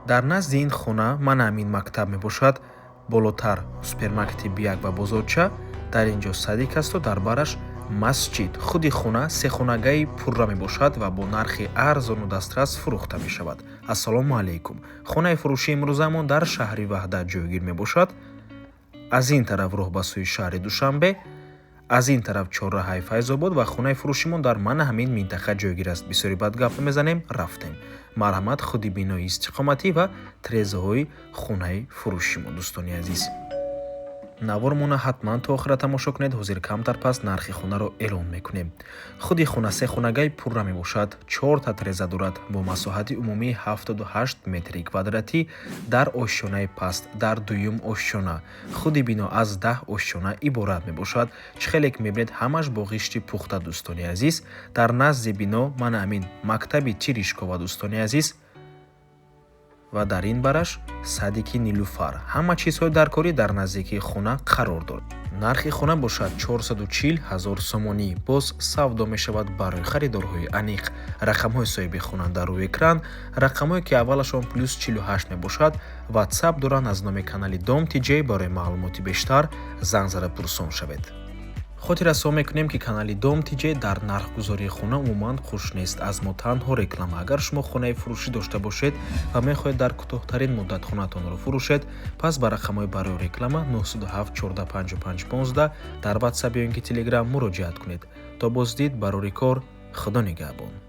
дар назди ин хона манамин мактаб мебошад, болотар супермаркети Биак ва бозорча, дар ин ҷо садик асту дар бараш масҷид. Худи хона сехонагаи пурра мебошад ва бо нархи арзону дастрас фурӯхта мешавад. Ассалому алайкум. Хонаи фурӯшии имрӯзамон дар шаҳри Ваҳдат ҷойгир мебошад. Аз ин тараф роҳ ба сӯи шаҳри Душанбе, аз ин тараф чорраҳаи Файзобод ва хонаи фурӯшимон дар мана ҳамин минтақа ҷойгир аст. Бисёри бад гап намезанем, рафтем. Марҳамат, худи бинои истиқоматӣ ва тирезаҳои хонаи фурӯшимон. Дӯстони азиз, навормона ҳатман то охира тамошо кунед. ҳозир камтар пас нархи хонаро эълон мекунем. худи хона сехонагаи пурра мебошад, 4 тиреза дорад бо масоҳати умумии 78 метри квадратӣ дар ошёнаи паст, дар дуюм ошёна. худи бино аз 10 ошёна иборат мебошад. чихелек мебинед, ҳамаш бо ғишти пухта. дӯстони азиз, дар назди бино мана амин мактаби Тиришкова. дӯстони азиз, ва дар ин бараш садики Нилуфар. ҳама чизҳои даркорӣ дар наздикии хона қарор дорад. нархи хона бошад 440 000 сомонӣ. боз савдо мешавад барои харидорҳои аниқ. рақамҳои соҳиби хона дар рӯи экран, рақамҳое ки аввалашон +48 мебошад. ватсап доранд. аз номи канали Дом TJ барои маълумоти бештар занг зада пурсон шавед. хотир расо мекунем ки канали Дом TJ дар нархгузории хона умуман хуш нест. аз мо танҳо реклама. агар шумо хонаи фурӯшӣ дошта бошед ва мехоҳед дар кӯтоҳтарин муддат хонатонро фурӯшед, пас ба рақамҳои барои реклама 907 14 55 15 дар ватсап ё ин ки телеграм муроҷиат кунед. то боздид барори кор. худо нигаҳбон.